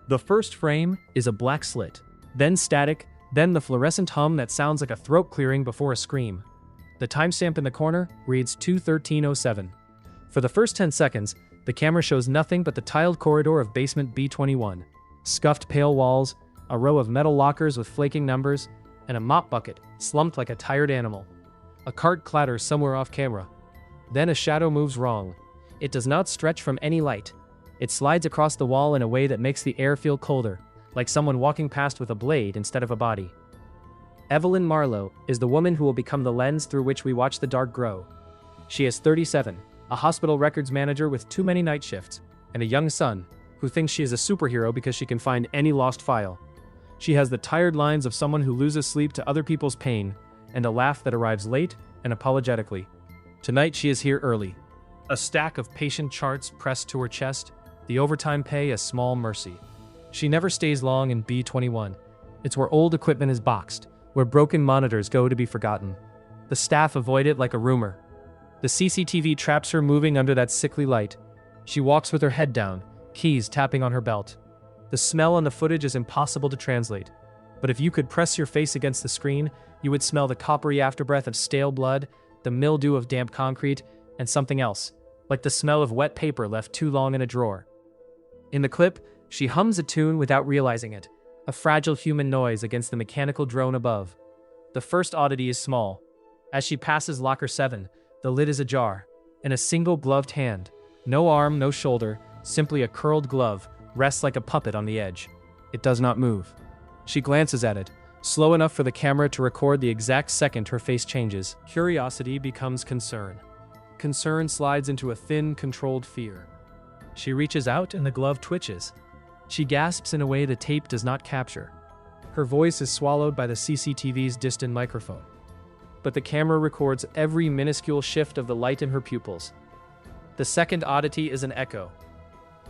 The first frame is a black slit, then static, then the fluorescent hum that sounds like a throat clearing before a scream. The timestamp in the corner reads 2:13:07. For the first 10 seconds, the camera shows nothing but the tiled corridor of Basement B21. Scuffed pale walls, a row of metal lockers with flaking numbers, and a mop bucket slumped like a tired animal. A cart clatters somewhere off camera. Then a shadow moves wrong. It does not stretch from any light. It slides across the wall in a way that makes the air feel colder, like someone walking past with a blade instead of a body. Evelyn Marlowe is the woman who will become the lens through which we watch the dark grow. She is 37, a hospital records manager with too many night shifts, and a young son who thinks she is a superhero because she can find any lost file. She has the tired lines of someone who loses sleep to other people's pain, and a laugh that arrives late and apologetically. Tonight she is here early. A stack of patient charts pressed to her chest, the overtime pay a small mercy. She never stays long in B21. It's where old equipment is boxed, where broken monitors go to be forgotten. The staff avoid it like a rumor. The CCTV traps her moving under that sickly light. She walks with her head down, keys tapping on her belt. The smell on the footage is impossible to translate, but if you could press your face against the screen, you would smell the coppery afterbreath of stale blood, the mildew of damp concrete, and something else, like the smell of wet paper left too long in a drawer. In the clip, she hums a tune without realizing it, a fragile human noise against the mechanical drone above. The first oddity is small. As she passes locker 7, the lid is ajar, and a single gloved hand, no arm, no shoulder, simply a curled glove, rests like a puppet on the edge. It does not move. She glances at it, slow enough for the camera to record the exact second her face changes. Curiosity becomes concern. Concern slides into a thin, controlled fear. She reaches out and the glove twitches. She gasps in a way the tape does not capture. Her voice is swallowed by the CCTV's distant microphone. But the camera records every minuscule shift of the light in her pupils. The second oddity is an echo.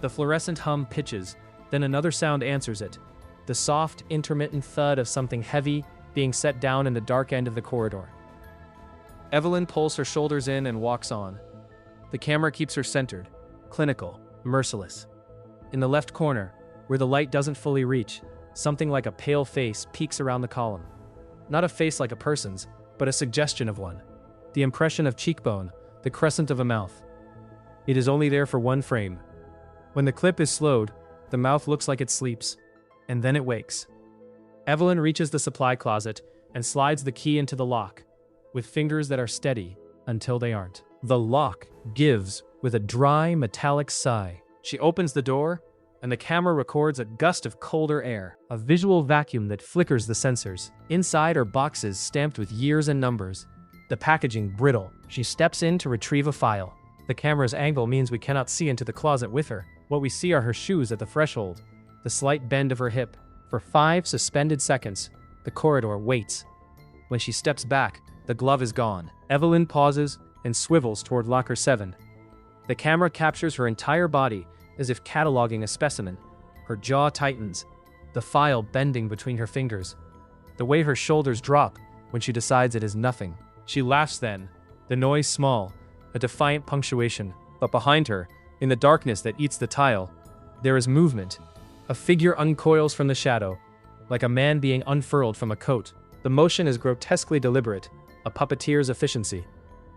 The fluorescent hum pitches, then another sound answers it. The soft, intermittent thud of something heavy being set down in the dark end of the corridor. Evelyn pulls her shoulders in and walks on. The camera keeps her centered, clinical, merciless. In the left corner, where the light doesn't fully reach, something like a pale face peeks around the column. Not a face like a person's, but a suggestion of one. The impression of cheekbone, the crescent of a mouth. It is only there for one frame. When the clip is slowed, the mouth looks like it sleeps, and then it wakes. Evelyn reaches the supply closet and slides the key into the lock, with fingers that are steady until they aren't. The lock gives with a dry, metallic sigh. She opens the door, and the camera records a gust of colder air, a visual vacuum that flickers the sensors. Inside are boxes stamped with years and numbers, the packaging brittle. She steps in to retrieve a file. The camera's angle means we cannot see into the closet with her. What we see are her shoes at the threshold, the slight bend of her hip. For 5 suspended seconds, the corridor waits. When she steps back, the glove is gone. Evelyn pauses and swivels toward locker 7. The camera captures her entire body as if cataloging a specimen. Her jaw tightens, the file bending between her fingers. The way her shoulders drop when she decides it is nothing. She laughs then, the noise small, a defiant punctuation. But behind her, in the darkness that eats the tile, there is movement. A figure uncoils from the shadow, like a man being unfurled from a coat. The motion is grotesquely deliberate, a puppeteer's efficiency.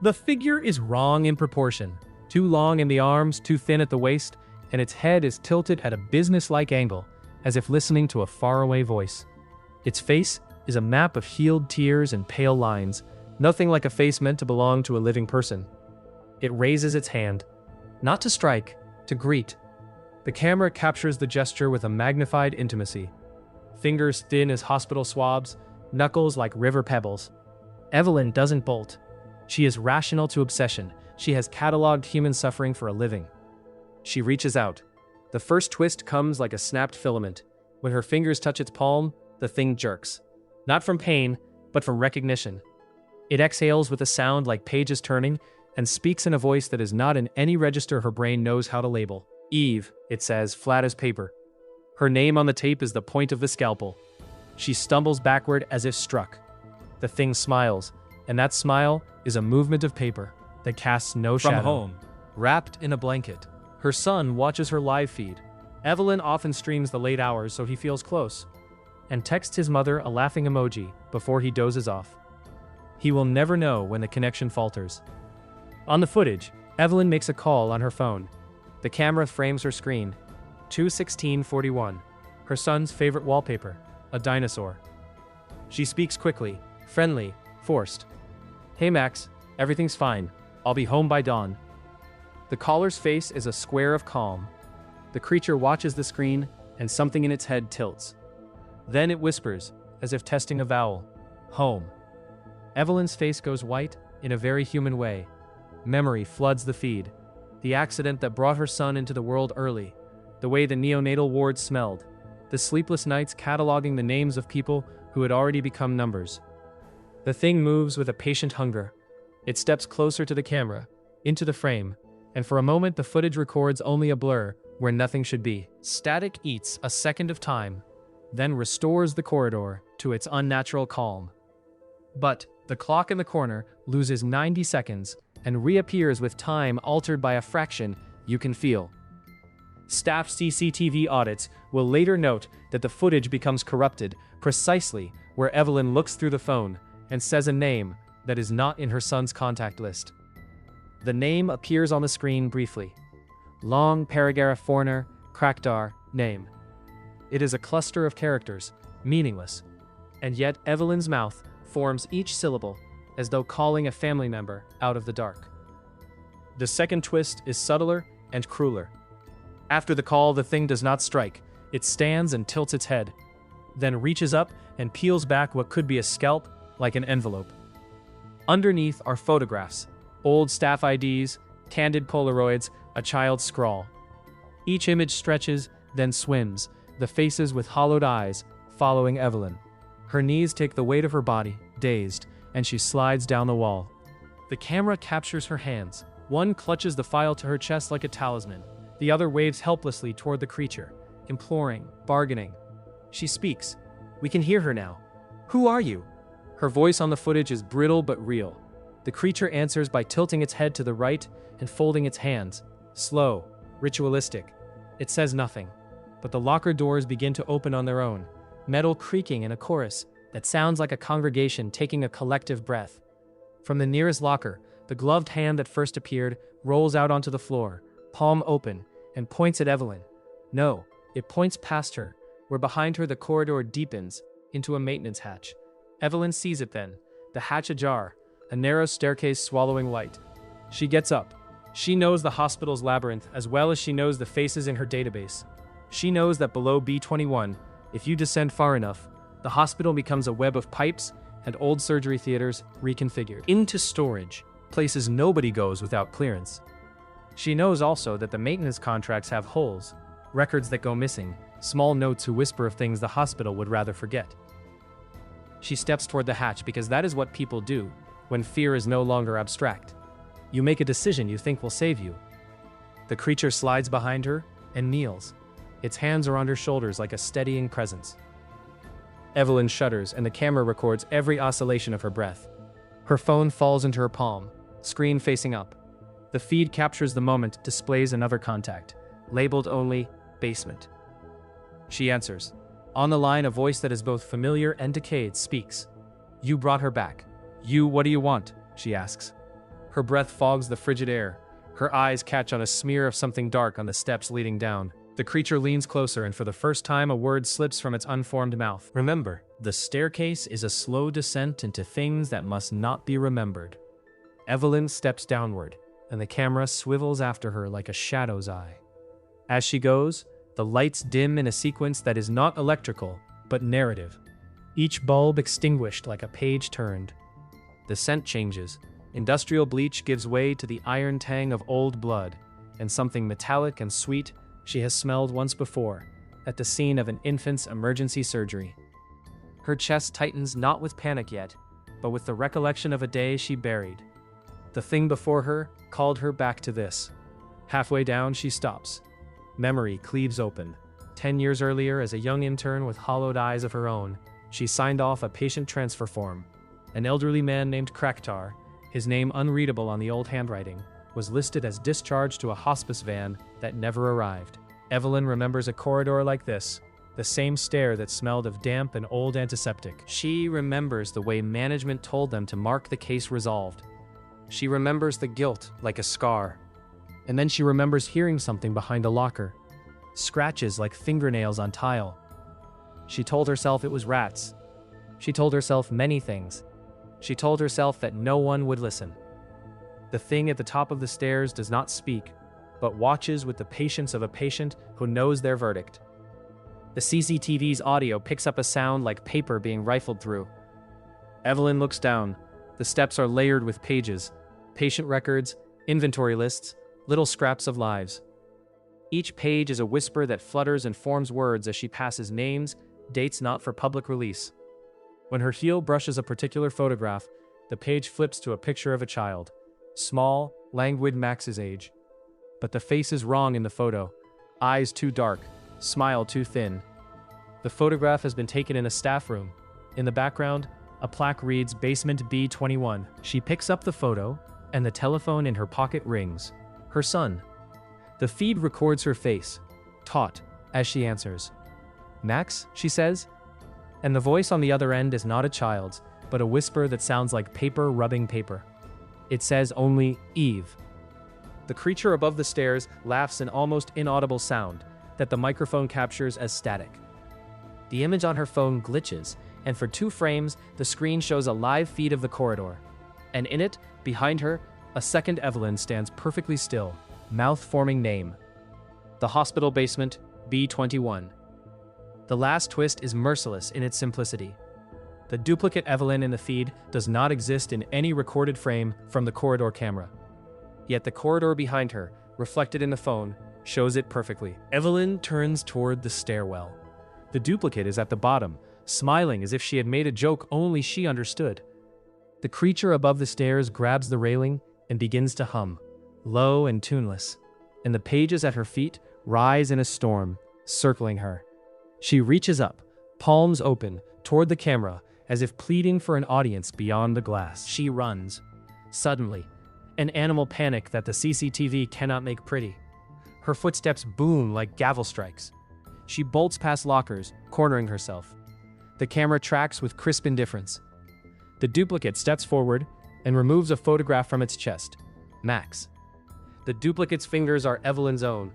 The figure is wrong in proportion. Too long in the arms, too thin at the waist, and its head is tilted at a business-like angle, as if listening to a faraway voice. Its face is a map of healed tears and pale lines, nothing like a face meant to belong to a living person. It raises its hand, not to strike, to greet. The camera captures the gesture with a magnified intimacy. Fingers thin as hospital swabs, knuckles like river pebbles. Evelyn doesn't bolt. She is rational to obsession. She has cataloged human suffering for a living. She reaches out. The first twist comes like a snapped filament. When her fingers touch its palm, the thing jerks. Not from pain, but from recognition. It exhales with a sound like pages turning and speaks in a voice that is not in any register her brain knows how to label. Eve, it says, flat as paper. Her name on the tape is the point of the scalpel. She stumbles backward as if struck. The thing smiles, and that smile is a movement of paper that casts no shadow. From home, wrapped in a blanket, her son watches her live feed. Evelyn often streams the late hours so he feels close, and texts his mother a laughing emoji before he dozes off. He will never know when the connection falters. On the footage, Evelyn makes a call on her phone. The camera frames her screen. 2:16:41. Her son's favorite wallpaper, a dinosaur. She speaks quickly, friendly, forced. "Hey Max, everything's fine. I'll be home by dawn." The caller's face is a square of calm. The creature watches the screen, and something in its head tilts. Then it whispers, as if testing a vowel. "Home." Evelyn's face goes white, in a very human way. Memory floods the feed. The accident that brought her son into the world early. The way the neonatal ward smelled. The sleepless nights cataloging the names of people who had already become numbers. The thing moves with a patient hunger. It steps closer to the camera, into the frame, and for a moment the footage records only a blur where nothing should be. Static eats a second of time, then restores the corridor to its unnatural calm. But the clock in the corner loses 90 seconds and reappears with time altered by a fraction you can feel. Staff CCTV audits will later note that the footage becomes corrupted precisely where Evelyn looks through the phone and says a name that is not in her son's contact list. The name appears on the screen briefly. Long paragraph foreigner, Kraktar, name. It is a cluster of characters, meaningless. And yet Evelyn's mouth forms each syllable as though calling a family member out of the dark. The second twist is subtler and crueler. After the call, the thing does not strike. It stands and tilts its head, then reaches up and peels back what could be a scalp like an envelope. Underneath are photographs, old staff IDs, candid Polaroids, a child's scrawl. Each image stretches, then swims, the faces with hollowed eyes following Evelyn. Her knees take the weight of her body, dazed, and she slides down the wall. The camera captures her hands. One clutches the file to her chest like a talisman. The other waves helplessly toward the creature, imploring, bargaining. She speaks. We can hear her now. "Who are you?" Her voice on the footage is brittle but real. The creature answers by tilting its head to the right and folding its hands. Slow, ritualistic. It says nothing. But the locker doors begin to open on their own, metal creaking in a chorus that sounds like a congregation taking a collective breath. From the nearest locker, the gloved hand that first appeared rolls out onto the floor, palm open, and points at Evelyn. No, it points past her, where behind her the corridor deepens into a maintenance hatch. Evelyn sees it then, the hatch ajar, a narrow staircase swallowing light. She gets up. She knows the hospital's labyrinth as well as she knows the faces in her database. She knows that below B21, if you descend far enough, the hospital becomes a web of pipes and old surgery theaters reconfigured into storage, places nobody goes without clearance. She knows also that the maintenance contracts have holes, records that go missing, small notes who whisper of things the hospital would rather forget. She steps toward the hatch because that is what people do when fear is no longer abstract. You make a decision you think will save you. The creature slides behind her and kneels. Its hands are on her shoulders like a steadying presence. Evelyn shudders and the camera records every oscillation of her breath. Her phone falls into her palm, screen facing up. The feed captures the moment, displays another contact, labeled only Basement. She answers. On the line, a voice that is both familiar and decayed speaks. You brought her back. What do you want? She asks. Her breath fogs the frigid air. Her eyes catch on a smear of something dark on the steps leading down. The creature leans closer and for the first time a word slips from its unformed mouth. Remember, the staircase is a slow descent into things that must not be remembered. Evelyn steps downward, and the camera swivels after her like a shadow's eye. As she goes, the lights dim in a sequence that is not electrical, but narrative. Each bulb extinguished like a page turned. The scent changes. Industrial bleach gives way to the iron tang of old blood, and something metallic and sweet she has smelled once before, at the scene of an infant's emergency surgery. Her chest tightens not with panic yet, but with the recollection of a day she buried. The thing before her called her back to this. Halfway down, she stops. Memory cleaves open. 10 years earlier, as a young intern with hollowed eyes of her own, she signed off a patient transfer form. An elderly man named Kraktar, his name unreadable on the old handwriting, was listed as discharged to a hospice van that never arrived. Evelyn remembers a corridor like this, the same stair that smelled of damp and old antiseptic. She remembers the way management told them to mark the case resolved. She remembers the guilt like a scar. And then she remembers hearing something behind the locker. Scratches like fingernails on tile. She told herself it was rats. She told herself many things. She told herself that no one would listen. The thing at the top of the stairs does not speak, but watches with the patience of a patient who knows their verdict. The CCTV's audio picks up a sound like paper being rifled through. Evelyn looks down. The steps are layered with pages, patient records, inventory lists, little scraps of lives. Each page is a whisper that flutters and forms words as she passes names, dates not for public release. When her heel brushes a particular photograph, the page flips to a picture of a child. Small, languid Max's age. But the face is wrong in the photo. Eyes too dark, smile too thin. The photograph has been taken in a staff room. In the background, a plaque reads Basement B21. She picks up the photo, and the telephone in her pocket rings. Her son. The feed records her face, taut, as she answers. "Max," she says. And the voice on the other end is not a child's, but a whisper that sounds like paper rubbing paper. It says only, "Eve." The creature above the stairs laughs an almost inaudible sound that the microphone captures as static. The image on her phone glitches, and for 2 frames, the screen shows a live feed of the corridor. And in it, behind her, a second Evelyn stands perfectly still, mouth-forming name. The hospital basement, B21. The last twist is merciless in its simplicity. The duplicate Evelyn in the feed does not exist in any recorded frame from the corridor camera. Yet the corridor behind her, reflected in the phone, shows it perfectly. Evelyn turns toward the stairwell. The duplicate is at the bottom, smiling as if she had made a joke only she understood. The creature above the stairs grabs the railing and begins to hum, low and tuneless, and the pages at her feet rise in a storm, circling her. She reaches up, palms open, toward the camera, as if pleading for an audience beyond the glass. She runs. Suddenly, an animal panic that the CCTV cannot make pretty. Her footsteps boom like gavel strikes. She bolts past lockers, cornering herself. The camera tracks with crisp indifference. The duplicate steps forward and removes a photograph from its chest. Max. The duplicate's fingers are Evelyn's own,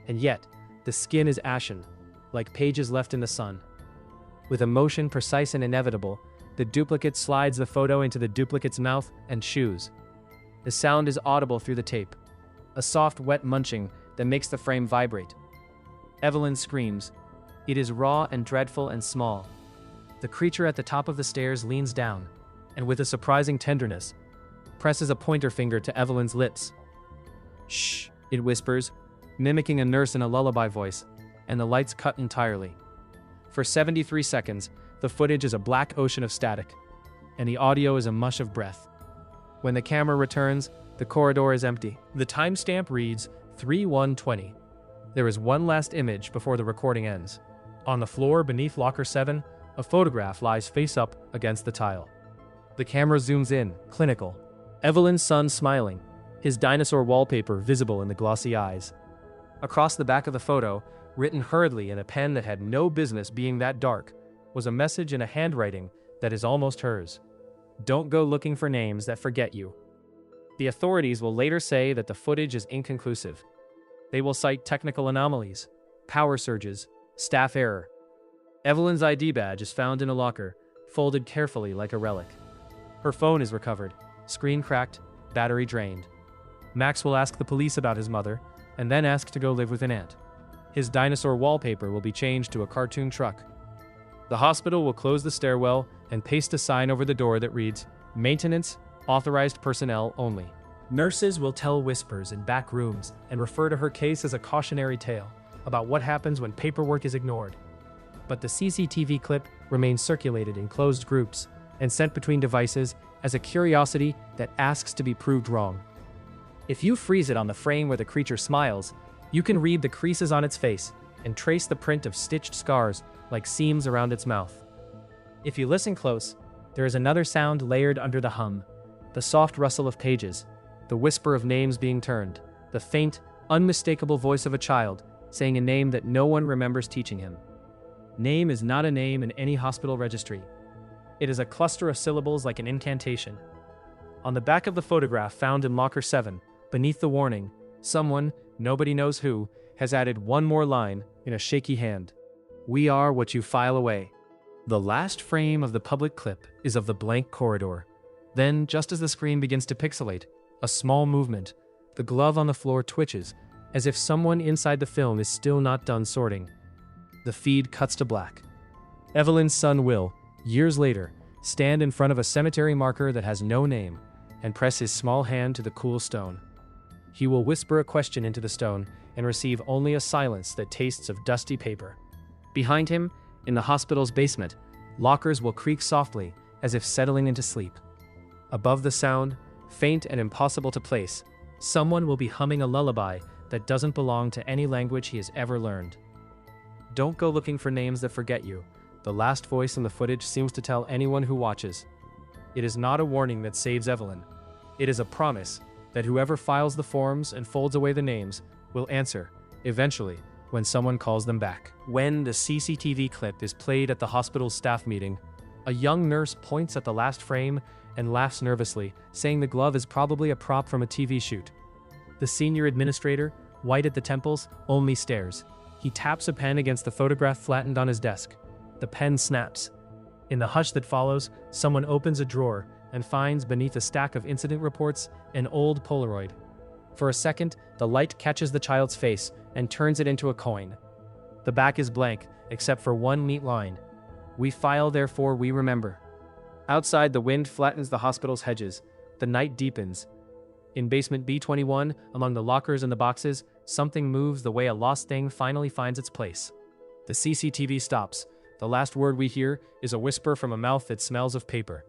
and yet the skin is ashen, like pages left in the sun. With a motion precise and inevitable, the duplicate slides the photo into the duplicate's mouth and chews. The sound is audible through the tape, a soft, wet munching that makes the frame vibrate. Evelyn screams. It is raw and dreadful and small. The creature at the top of the stairs leans down, and with a surprising tenderness, presses a pointer finger to Evelyn's lips. "Shh," it whispers, mimicking a nurse in a lullaby voice, and the lights cut entirely. For 73 seconds, the footage is a black ocean of static, and the audio is a mush of breath. When the camera returns, the corridor is empty. The timestamp reads 3:1:20. There is one last image before the recording ends. On the floor beneath locker 7, a photograph lies face up against the tile. The camera zooms in, clinical. Evelyn's son smiling, his dinosaur wallpaper visible in the glossy eyes. Across the back of the photo, written hurriedly in a pen that had no business being that dark, was a message in a handwriting that is almost hers. Don't go looking for names that forget you. The authorities will later say that the footage is inconclusive. They will cite technical anomalies, power surges, staff error. Evelyn's ID badge is found in a locker, folded carefully like a relic. Her phone is recovered, screen cracked, battery drained. Max will ask the police about his mother, and then ask to go live with an aunt. His dinosaur wallpaper will be changed to a cartoon truck. The hospital will close the stairwell and paste a sign over the door that reads, "Maintenance, authorized personnel only." Nurses will tell whispers in back rooms and refer to her case as a cautionary tale about what happens when paperwork is ignored. But the CCTV clip remains circulated in closed groups and sent between devices as a curiosity that asks to be proved wrong. If you freeze it on the frame where the creature smiles, you can read the creases on its face and trace the print of stitched scars like seams around its mouth. If you listen close, there is another sound layered under the hum, the soft rustle of pages, the whisper of names being turned, the faint, unmistakable voice of a child saying a name that no one remembers teaching him. Name is not a name in any hospital registry. It is a cluster of syllables like an incantation. On the back of the photograph found in Locker 7, beneath the warning, someone, nobody knows who, has added one more line in a shaky hand. We are what you file away. The last frame of the public clip is of the blank corridor. Then, just as the screen begins to pixelate, a small movement, the glove on the floor twitches, as if someone inside the film is still not done sorting. The feed cuts to black. Evelyn's son will, years later, stand in front of a cemetery marker that has no name and press his small hand to the cool stone. He will whisper a question into the stone and receive only a silence that tastes of dusty paper. Behind him, in the hospital's basement, lockers will creak softly as if settling into sleep. Above the sound, faint and impossible to place, someone will be humming a lullaby that doesn't belong to any language he has ever learned. Don't go looking for names that forget you. The last voice in the footage seems to tell anyone who watches. It is not a warning that saves Evelyn. It is a promise that whoever files the forms and folds away the names will answer, eventually, when someone calls them back. When the CCTV clip is played at the hospital's staff meeting, a young nurse points at the last frame and laughs nervously, saying the glove is probably a prop from a TV shoot. The senior administrator, white at the temples, only stares. He taps a pen against the photograph flattened on his desk. The pen snaps. In the hush that follows, someone opens a drawer and finds beneath a stack of incident reports an old Polaroid. For a second, the light catches the child's face and turns it into a coin. The back is blank, except for one neat line. We file, therefore we remember. Outside, the wind flattens the hospital's hedges. The night deepens. In Basement B21, among the lockers and the boxes, something moves the way a lost thing finally finds its place. The CCTV stops. The last word we hear is a whisper from a mouth that smells of paper.